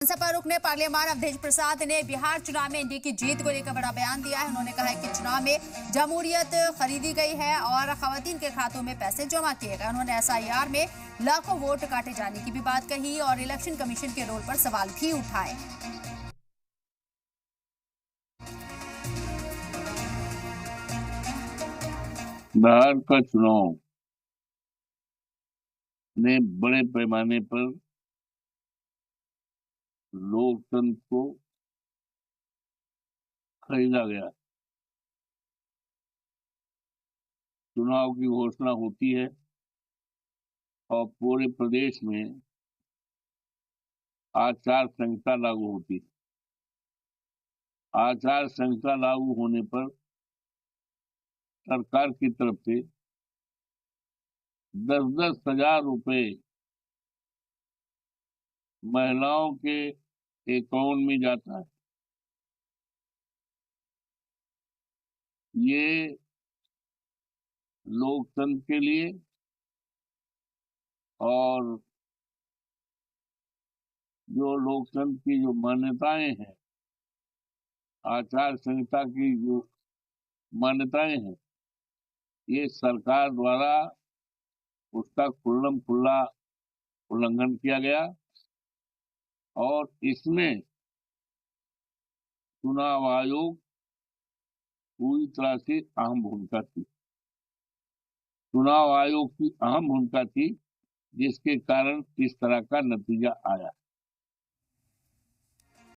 सपा रुकने पार्लियामान अवधेश प्रसाद ने बिहार चुनाव में एनडीए की जीत को लेकर बड़ा बयान दिया है। उन्होंने कहा है कि चुनाव में जमहूरियत खरीदी गई है और खवातीन के खातों में पैसे जमा किए गए। उन्होंने एसआईआर में लाखों वोट काटे जाने की भी बात कही और इलेक्शन कमीशन के रोल पर सवाल भी उठाए। बिहार का चुनाव में बड़े पैमाने पर लोकतंत्र को खरीदा गया। चुनाव की घोषणा होती है और पूरे प्रदेश में आचार संहिता लागू होती है। आचार संहिता लागू होने पर सरकार की तरफ से 10-10 हजार रुपए महिलाओं के अकाउंट में जाता है। ये लोकतंत्र के लिए और जो लोकतंत्र की जो मान्यताएं हैं, आचार संहिता की जो मान्यताएं हैं, ये सरकार द्वारा उसका खुल्लम खुल्ला उल्लंघन किया गया और इसमें चुनाव आयोग पूरी तरह से अहम भूमिका थी। चुनाव आयोग की अहम भूमिका थी, जिसके कारण इस तरह का नतीजा आया।